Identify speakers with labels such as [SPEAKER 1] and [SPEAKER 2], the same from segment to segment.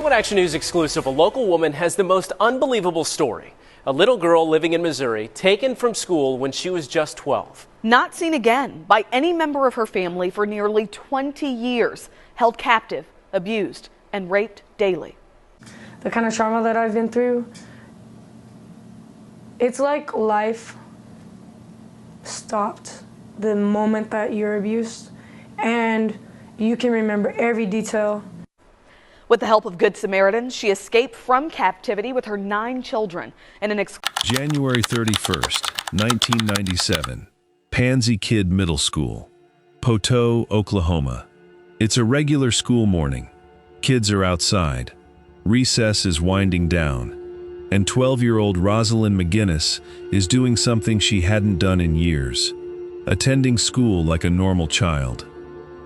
[SPEAKER 1] What Action News exclusive, a local woman has the most unbelievable story. A little girl living in Missouri taken from school when she was just 12.
[SPEAKER 2] Not seen again by any member of her family for nearly 20 years. Held captive, abused, and raped daily.
[SPEAKER 3] The kind of trauma that I've been through, it's like life stopped the moment that you're abused, and you can remember every detail.
[SPEAKER 2] With the help of Good Samaritans, she escaped from captivity with her 9 children in an
[SPEAKER 4] January 31st, 1997, Pansy Kid Middle School, Poteau, Oklahoma. It's a regular school morning. Kids are outside. Recess is winding down, and 12-year-old Rosalind McGinnis is doing something she hadn't done in years, attending school like a normal child.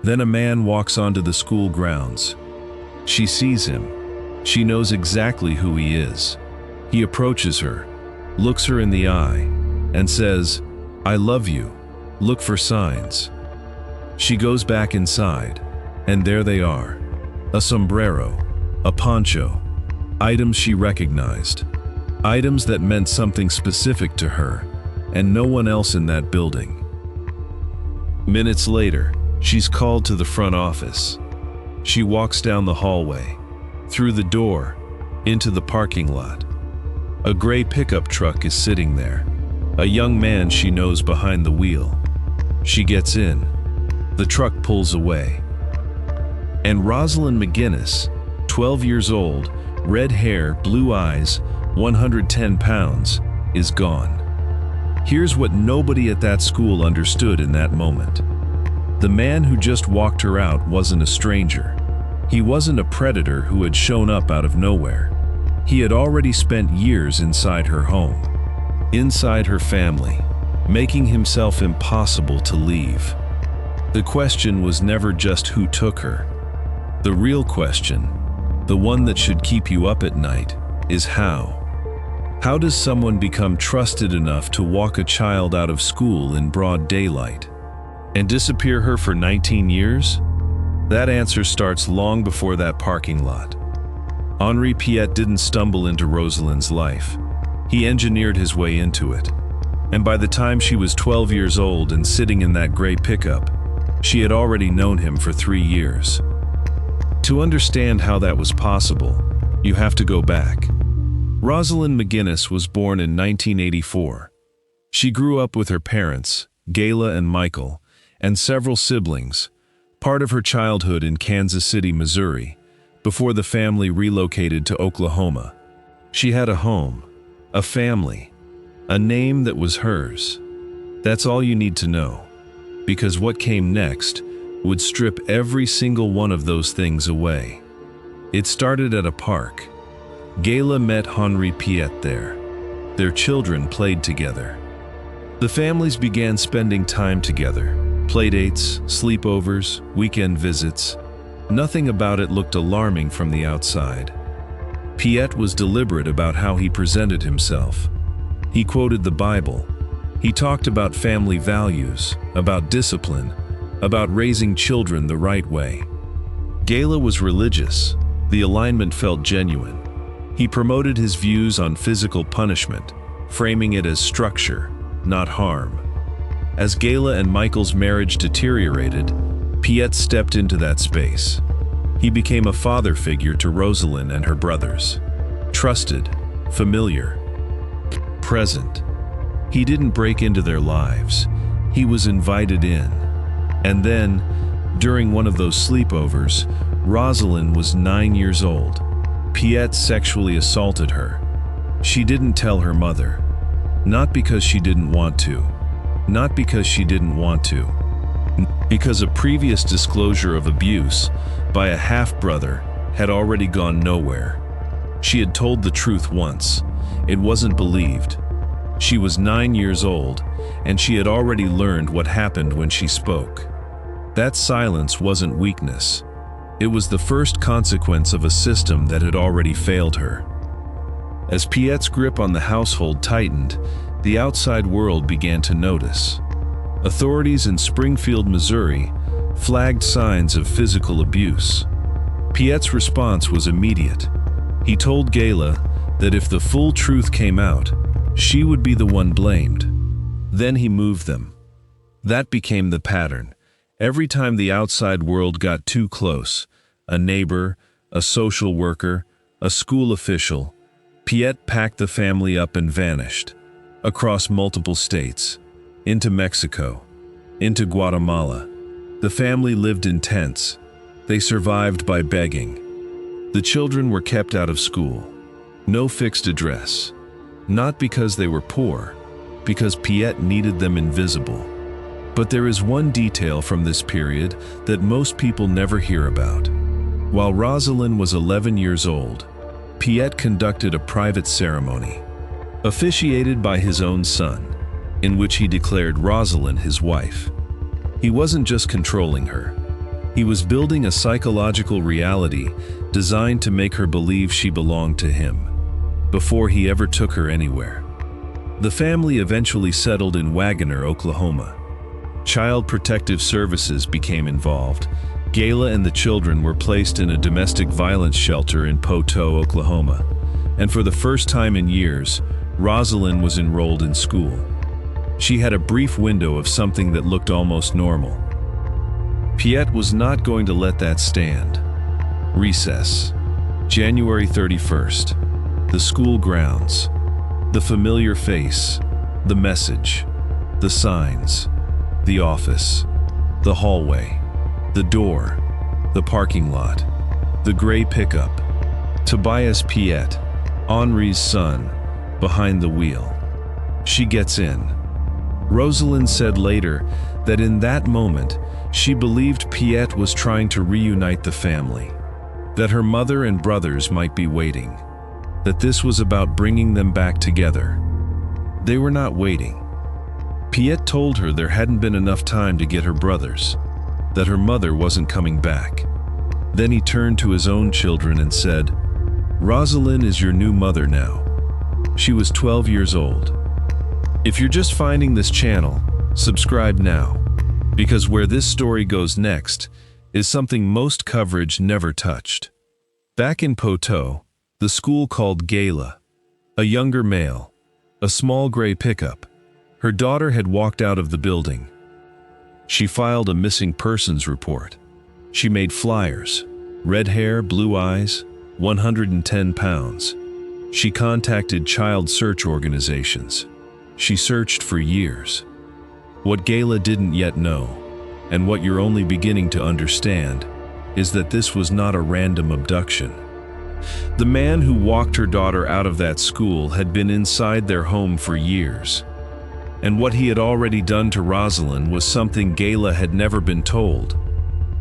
[SPEAKER 4] Then a man walks onto the school grounds. She sees him. She knows exactly who he is. He approaches her, looks her in the eye, and says, "I love you. Look for signs." She goes back inside, and there they are. A sombrero, a poncho, items she recognized. Items that meant something specific to her, and no one else in that building. Minutes later, she's called to the front office. She walks down the hallway, through the door, into the parking lot. A gray pickup truck is sitting there. A young man she knows behind the wheel. She gets in. The truck pulls away. And Rosalind McGinnis, 12 years old, red hair, blue eyes, 110 pounds, is gone. Here's what nobody at that school understood in that moment. The man who just walked her out wasn't a stranger. He wasn't a predator who had shown up out of nowhere. He had already spent years inside her home, inside her family, making himself impossible to leave. The question was never just who took her. The real question, the one that should keep you up at night, is how. How does someone become trusted enough to walk a child out of school in broad daylight and disappear her for 19 years? That answer starts long before that parking lot. Henri Piet didn't stumble into Rosalind's life. He engineered his way into it. And by the time she was 12 years old and sitting in that gray pickup, she had already known him for 3 years. To understand how that was possible, you have to go back. Rosalind McGinnis was born in 1984. She grew up with her parents, Gayla and Michael, and several siblings, part of her childhood in Kansas City, Missouri, before the family relocated to Oklahoma. She had a home, a family, a name that was hers. That's all you need to know, because what came next would strip every single one of those things away. It started at a park. Gayla met Henri Piet there. Their children played together. The families began spending time together. Playdates, sleepovers, weekend visits. Nothing about it looked alarming from the outside. Piet was deliberate about how he presented himself. He quoted the Bible. He talked about family values, about discipline, about raising children the right way. Gayla was religious. The alignment felt genuine. He promoted his views on physical punishment, framing it as structure, not harm. As Gayla and Michael's marriage deteriorated, Piet stepped into that space. He became a father figure to Rosalind and her brothers. Trusted, familiar, present. He didn't break into their lives. He was invited in. And then, during one of those sleepovers, Rosalind was 9 years old. Piet sexually assaulted her. She didn't tell her mother. Not because she didn't want to. Not because she didn't want to. Because a previous disclosure of abuse by a half-brother had already gone nowhere. She had told the truth once. It wasn't believed. She was 9 years old, and she had already learned what happened when she spoke. That silence wasn't weakness. It was the first consequence of a system that had already failed her. As Piet's grip on the household tightened, the outside world began to notice. Authorities in Springfield, Missouri, flagged signs of physical abuse. Piet's response was immediate. He told Gayla that if the full truth came out, she would be the one blamed. Then he moved them. That became the pattern. Every time the outside world got too close, a neighbor, a social worker, a school official, Piet packed the family up and vanished. Across multiple states, into Mexico, into Guatemala. The family lived in tents. They survived by begging. The children were kept out of school. No fixed address. Not because they were poor, because Piet needed them invisible. But there is one detail from this period that most people never hear about. While Rosalind was 11 years old, Piet conducted a private ceremony, officiated by his own son, in which he declared Rosalind his wife. He wasn't just controlling her. He was building a psychological reality designed to make her believe she belonged to him, before he ever took her anywhere. The family eventually settled in Wagoner, Oklahoma. Child Protective Services became involved. Gayla and the children were placed in a domestic violence shelter in Poteau, Oklahoma. And for the first time in years, Rosalind was enrolled in school. She had a brief window of something that looked almost normal. Piet was not going to let that stand. Recess. January 31st. The school grounds. The familiar face. The message. The signs. The office. The hallway. The door. The parking lot. The gray pickup. Tobias Piet, Henri's son, behind the wheel. She gets in. Rosalind said later that in that moment, she believed Piet was trying to reunite the family, that her mother and brothers might be waiting, that this was about bringing them back together. They were not waiting. Piet told her there hadn't been enough time to get her brothers, that her mother wasn't coming back. Then he turned to his own children and said, "Rosalind is your new mother now." She was 12 years old. If you're just finding this channel, subscribe now, because where this story goes next is something most coverage never touched. Back in Poteau, the school called Gayla, a younger male, a small gray pickup. Her daughter had walked out of the building. She filed a missing persons report. She made flyers, red hair, blue eyes, 110 pounds. She contacted child search organizations. She searched for years. What Gayla didn't yet know, and what you're only beginning to understand, is that this was not a random abduction. The man who walked her daughter out of that school had been inside their home for years. And what he had already done to Rosalind was something Gayla had never been told.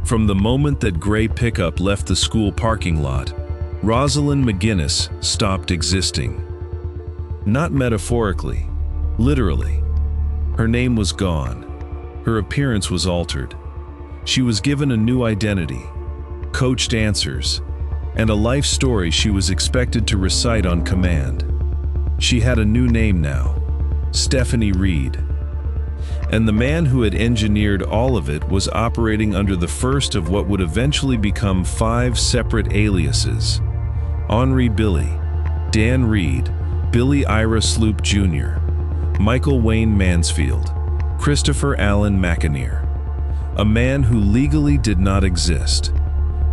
[SPEAKER 4] From the moment that gray pickup left the school parking lot, Rosalind McGinnis stopped existing. Not metaphorically, literally. Her name was gone. Her appearance was altered. She was given a new identity, coached answers, and a life story she was expected to recite on command. She had a new name now, Stephanie Reed. And the man who had engineered all of it was operating under the first of what would eventually become 5 separate aliases: Henri Billy, Dan Reed, Billy Ira Sloop Jr., Michael Wayne Mansfield, Christopher Allen McAnear. A man who legally did not exist,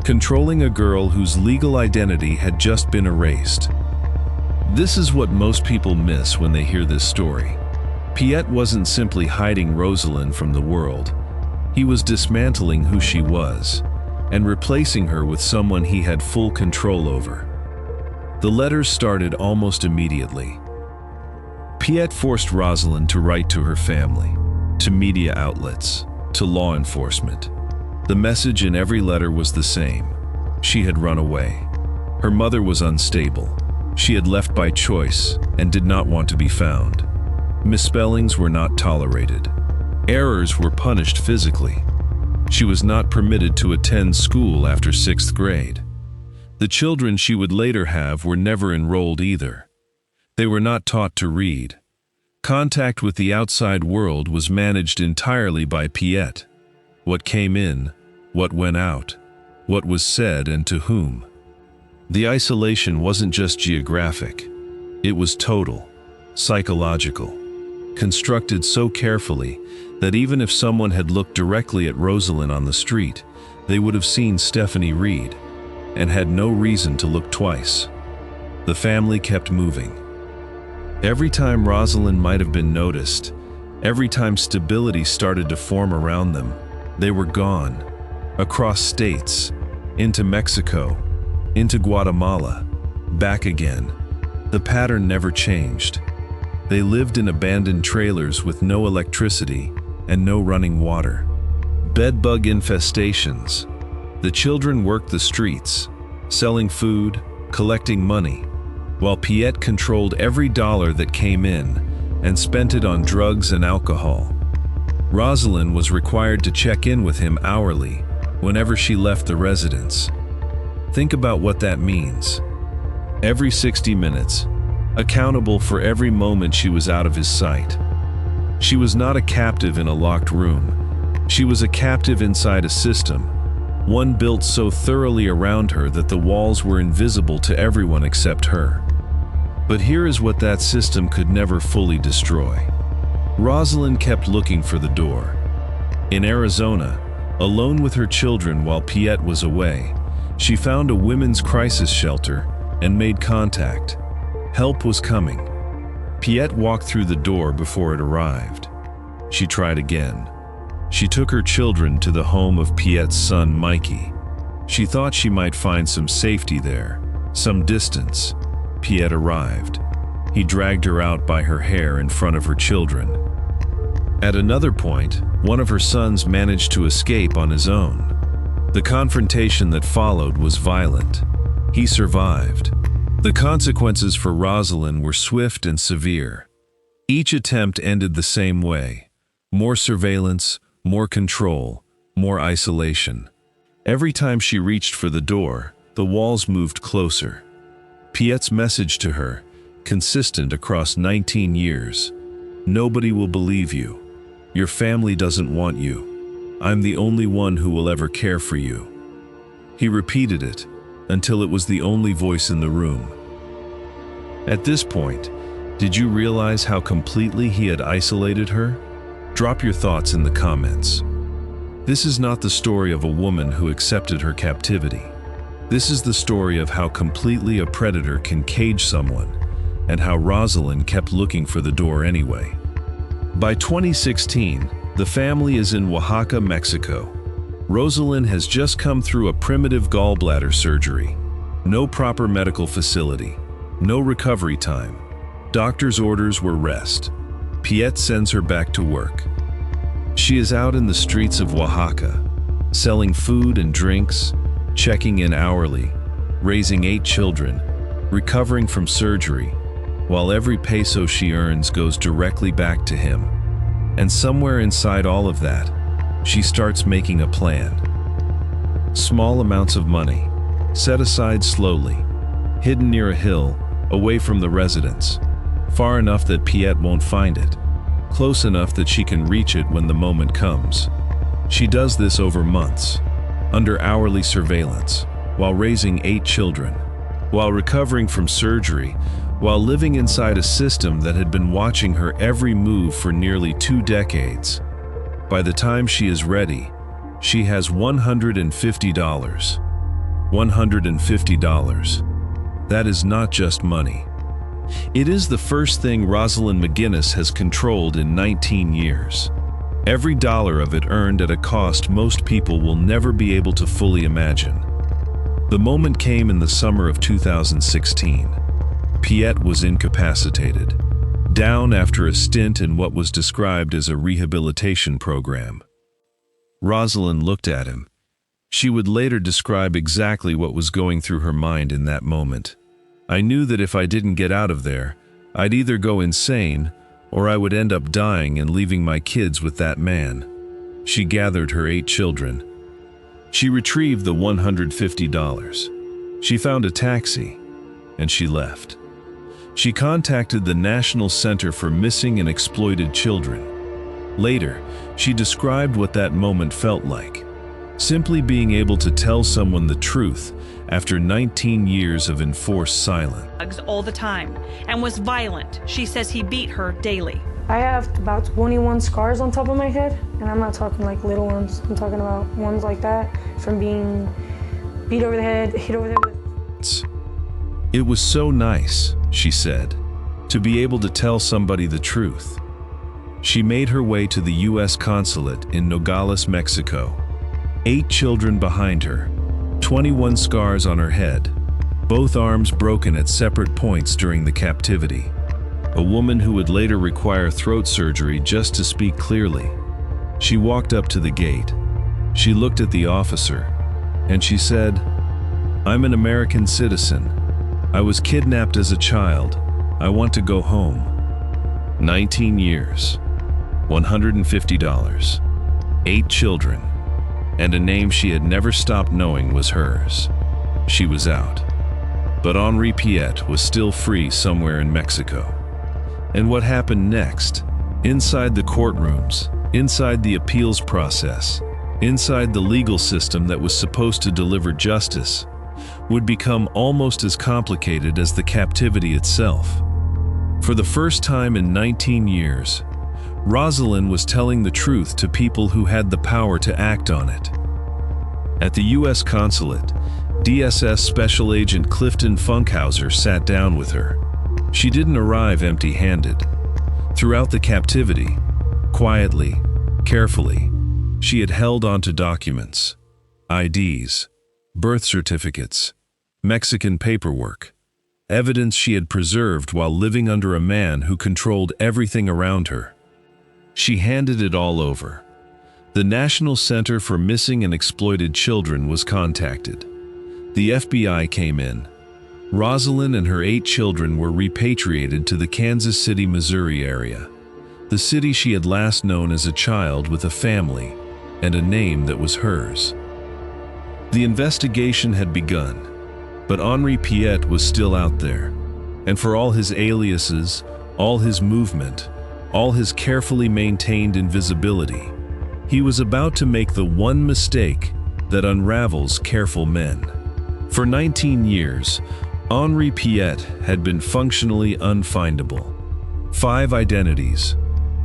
[SPEAKER 4] controlling a girl whose legal identity had just been erased. This is what most people miss when they hear this story. Piet wasn't simply hiding Rosalind from the world. He was dismantling who she was and replacing her with someone he had full control over. The letters started almost immediately. Piet forced Rosalind to write to her family, to media outlets, to law enforcement. The message in every letter was the same. She had run away. Her mother was unstable. She had left by choice and did not want to be found. Misspellings were not tolerated. Errors were punished physically. She was not permitted to attend school after 6th grade. The children she would later have were never enrolled either. They were not taught to read. Contact with the outside world was managed entirely by Piet. What came in, what went out, what was said and to whom. The isolation wasn't just geographic, it was total, psychological, constructed so carefully that even if someone had looked directly at Rosalind on the street, they would have seen Stephanie Reed and had no reason to look twice. The family kept moving. Every time Rosalind might have been noticed, every time stability started to form around them, they were gone, across states, into Mexico, into Guatemala, back again. The pattern never changed. They lived in abandoned trailers with no electricity and no running water. Bedbug infestations. The children worked the streets, selling food, collecting money, while Piet controlled every dollar that came in and spent it on drugs and alcohol. Rosalind was required to check in with him hourly whenever she left the residence. Think about what that means. Every 60 minutes, accountable for every moment she was out of his sight. She was not a captive in a locked room. She was a captive inside a system, one built so thoroughly around her that the walls were invisible to everyone except her. But here is what that system could never fully destroy. Rosalind kept looking for the door. In Arizona, alone with her children while Piet was away, she found a women's crisis shelter and made contact. Help was coming. Piet walked through the door before it arrived. She tried again. She took her children to the home of Piet's son, Mikey. She thought she might find some safety there, some distance. Piet arrived. He dragged her out by her hair in front of her children. At another point, one of her sons managed to escape on his own. The confrontation that followed was violent. He survived. The consequences for Rosalind were swift and severe. Each attempt ended the same way. More surveillance, more control, more isolation. Every time she reached for the door, the walls moved closer. Piet's message to her, consistent across 19 years: nobody will believe you. Your family doesn't want you. I'm the only one who will ever care for you. He repeated it until it was the only voice in the room. At this point, did you realize how completely he had isolated her? Drop your thoughts in the comments. This is not the story of a woman who accepted her captivity. This is the story of how completely a predator can cage someone, and how Rosalind kept looking for the door anyway. By 2016, the family is in Oaxaca, Mexico. Rosalind has just come through a primitive gallbladder surgery. No proper medical facility. No recovery time. Doctor's orders were rest. Piet sends her back to work. She is out in the streets of Oaxaca, selling food and drinks, checking in hourly, raising 8 children, recovering from surgery, while every peso she earns goes directly back to him. And somewhere inside all of that, she starts making a plan. Small amounts of money, set aside slowly, hidden near a hill, away from the residence, far enough that Piet won't find it, close enough that she can reach it when the moment comes. She does this over months, under hourly surveillance, while raising 8 children, while recovering from surgery, while living inside a system that had been watching her every move for nearly 2 decades. By the time she is ready, she has $150. $150. That is not just money. It is the first thing Rosalind McGinnis has controlled in 19 years. Every dollar of it earned at a cost most people will never be able to fully imagine. The moment came in the summer of 2016. Piet was incapacitated, down after a stint in what was described as a rehabilitation program. Rosalind looked at him. She would later describe exactly what was going through her mind in that moment. I knew that if I didn't get out of there, I'd either go insane or I would end up dying and leaving my kids with that man. She gathered her 8 children. She retrieved the $150. She found a taxi, and she left. She contacted the National Center for Missing and Exploited Children. Later, she described what that moment felt like. Simply being able to tell someone the truth after 19 years of enforced silence.
[SPEAKER 5] All the time and was violent. She says he beat her daily.
[SPEAKER 3] I have about 21 scars on top of my head, and I'm not talking like little ones. I'm talking about ones like that from being beat over the head, hit over the head with.
[SPEAKER 4] It was so nice, she said, to be able to tell somebody the truth. She made her way to the U.S. consulate in Nogales, Mexico. 8 children behind her, 21 scars on her head, both arms broken at separate points during the captivity. A woman who would later require throat surgery just to speak clearly. She walked up to the gate. She looked at the officer, and she said, "I'm an American citizen. I was kidnapped as a child. I want to go home." 19 years, $150, 8 children, and a name she had never stopped knowing was hers. She was out. But Henri Piet was still free somewhere in Mexico. And what happened next? Inside the courtrooms, inside the appeals process, inside the legal system that was supposed to deliver justice, would become almost as complicated as the captivity itself. For the first time in 19 years, Rosalind was telling the truth to people who had the power to act on it. At the U.S. consulate, DSS Special Agent Clifton Funkhauser sat down with her. She didn't arrive empty-handed. Throughout the captivity, quietly, carefully, she had held onto documents, IDs, birth certificates, Mexican paperwork, evidence she had preserved while living under a man who controlled everything around her. She handed it all over. The National Center for Missing and Exploited Children was contacted. The FBI came in. Rosalind and her 8 children were repatriated to the Kansas City, Missouri area, the city she had last known as a child with a family and a name that was hers. The investigation had begun, but Henri Piet was still out there, and for all his aliases, all his movement, all his carefully maintained invisibility, he was about to make the one mistake that unravels careful men. For 19 years, Henri Piet had been functionally unfindable. 5 identities,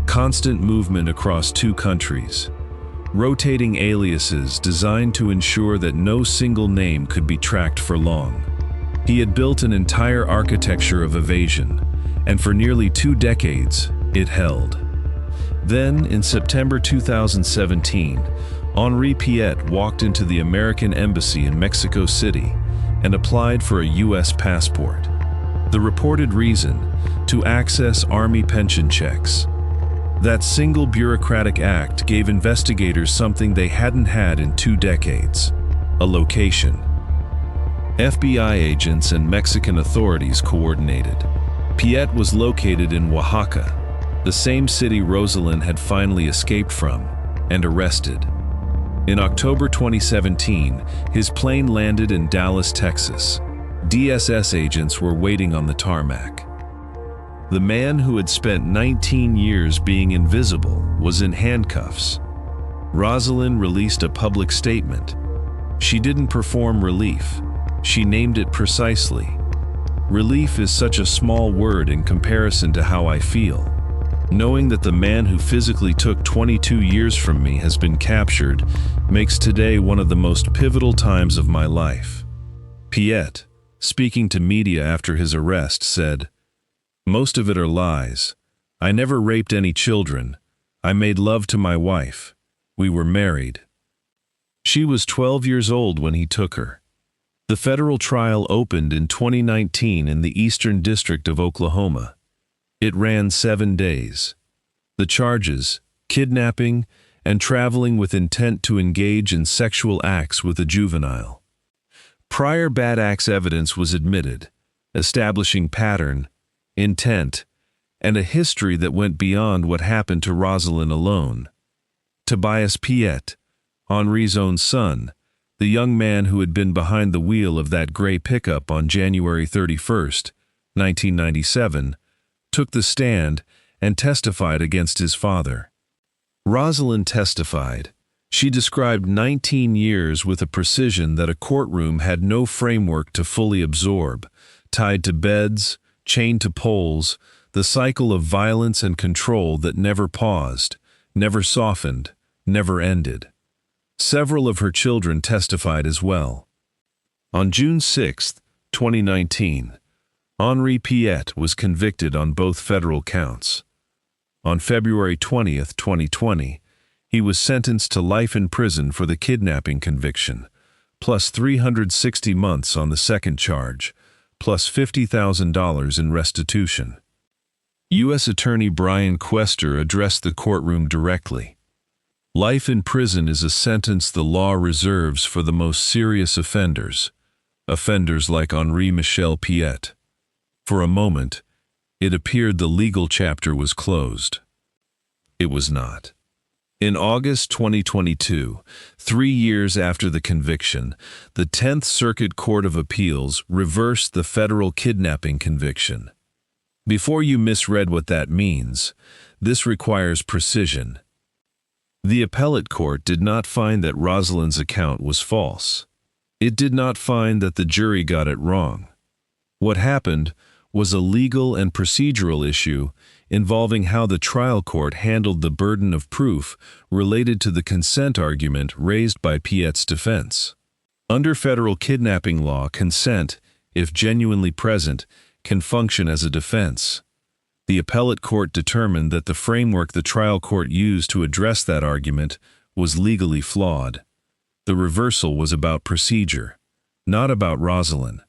[SPEAKER 4] constant movement across 2 countries, rotating aliases designed to ensure that no single name could be tracked for long. He had built an entire architecture of evasion, and for nearly 2 decades, it held. Then, in September 2017, Henri Piet walked into the American Embassy in Mexico City and applied for a U.S. passport. The reported reason: to access Army pension checks. That single bureaucratic act gave investigators something they hadn't had in 2 decades: a location. FBI agents and Mexican authorities coordinated. Piet was located in Oaxaca, the same city Rosalind had finally escaped from, and arrested. In October 2017, his plane landed in Dallas, Texas. DSS agents were waiting on the tarmac. The man who had spent 19 years being invisible was in handcuffs. Rosalind released a public statement. She didn't perform relief. She named it precisely. Relief is such a small word in comparison to how I feel. Knowing that the man who physically took 22 years from me has been captured makes today one of the most pivotal times of my life. Piet, speaking to media after his arrest, said, "Most of it are lies. I never raped any children. I made love to my wife. We were married." She was 12 years old when he took her. The federal trial opened in 2019 in the Eastern District of Oklahoma. It ran 7 days. The charges: kidnapping and traveling with intent to engage in sexual acts with a juvenile. Prior bad acts evidence was admitted, establishing pattern, intent, and a history that went beyond what happened to Rosalind alone. Tobias Piet, Henri's own son, the young man who had been behind the wheel of that gray pickup on January 31st, 1997, took the stand and testified against his father. Rosalind testified, She described 19 years with a precision that a courtroom had no framework to fully absorb, tied to beds, chained to poles, the cycle of violence and control that never paused, never softened, never ended. Several of her children testified as well. On June 6, 2019, Henri Piet was convicted on both federal counts. On February 20, 2020, he was sentenced to life in prison for the kidnapping conviction, plus 360 months on the second charge, plus $50,000 in restitution. U.S. Attorney Brian Quester addressed the courtroom directly. Life in prison is a sentence the law reserves for the most serious offenders like Henri Michel Piet. For a moment, it appeared the legal chapter was closed. It was not. In August 2022, 3 years after the conviction, the 10th Circuit Court of Appeals reversed the federal kidnapping conviction. Before you misread what that means, this requires precision. The appellate court did not find that Rosalind's account was false. It did not find that the jury got it wrong. What happened was a legal and procedural issue involving how the trial court handled the burden of proof related to the consent argument raised by Piet's defense. Under federal kidnapping law, consent, if genuinely present, can function as a defense. The appellate court determined that the framework the trial court used to address that argument was legally flawed. The reversal was about procedure, not about Rosalind.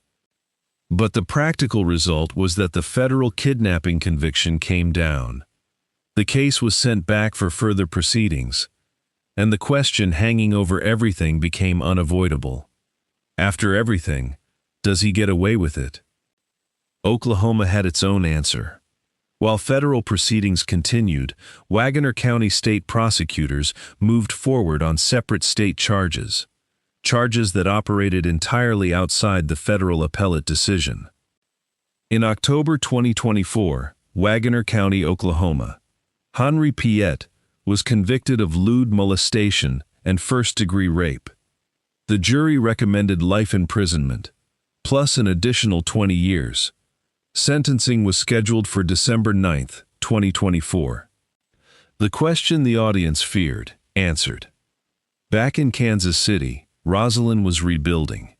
[SPEAKER 4] But the practical result was that the federal kidnapping conviction came down. The case was sent back for further proceedings, and the question hanging over everything became unavoidable. After everything, does he get away with it? Oklahoma had its own answer. While federal proceedings continued, Wagoner County state prosecutors moved forward on separate state charges that operated entirely outside the federal appellate decision. In October 2024, Wagoner County, Oklahoma, Henri Piet was convicted of lewd molestation and first-degree rape. The jury recommended life imprisonment, plus an additional 20 years. Sentencing was scheduled for December 9, 2024. The question the audience feared, answered. Back in Kansas City, Rosalind was rebuilding.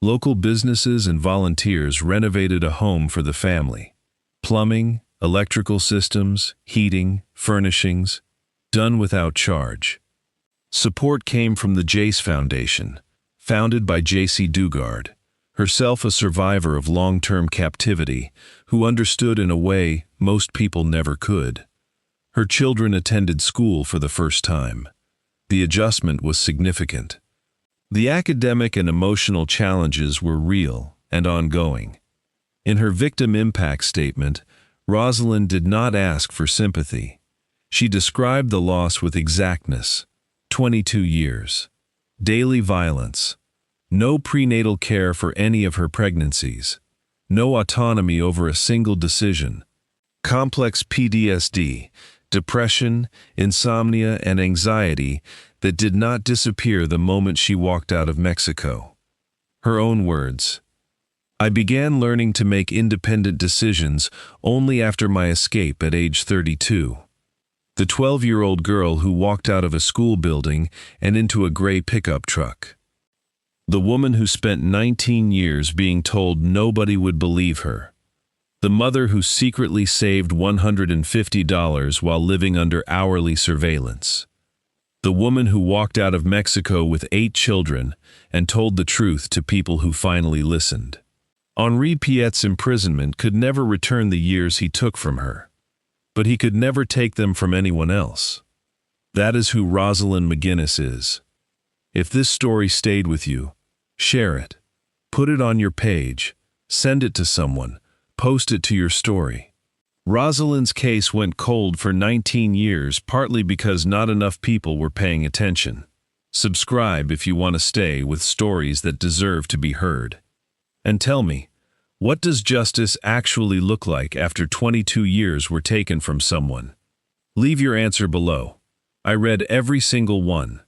[SPEAKER 4] Local businesses and volunteers renovated a home for the family. Plumbing, electrical systems, heating, furnishings, done without charge. Support came from the Jace Foundation, founded by J.C. Dugard, herself a survivor of long-term captivity, who understood in a way most people never could. Her children attended school for the first time. The adjustment was significant. The academic and emotional challenges were real and ongoing. In her victim impact statement, Rosalind did not ask for sympathy. She described the loss with exactness. 22 years. Daily violence. No prenatal care for any of her pregnancies. No autonomy over a single decision. Complex PTSD, depression, insomnia, and anxiety that did not disappear the moment she walked out of Mexico. Her own words, "I began learning to make independent decisions only after my escape at age 32. The 12-year-old girl who walked out of a school building and into a gray pickup truck. The woman who spent 19 years being told nobody would believe her. The mother who secretly saved $150 while living under hourly surveillance. The woman who walked out of Mexico with 8 children and told the truth to people who finally listened. Henri Piet's imprisonment could never return the years he took from her, but he could never take them from anyone else. That is who Rosalind McGinnis is. If this story stayed with you, share it. Put it on your page. Send it to someone. Post it to your story. Rosalind's case went cold for 19 years, partly because not enough people were paying attention. Subscribe if you want to stay with stories that deserve to be heard. And tell me, what does justice actually look like after 22 years were taken from someone? Leave your answer below. I read every single one.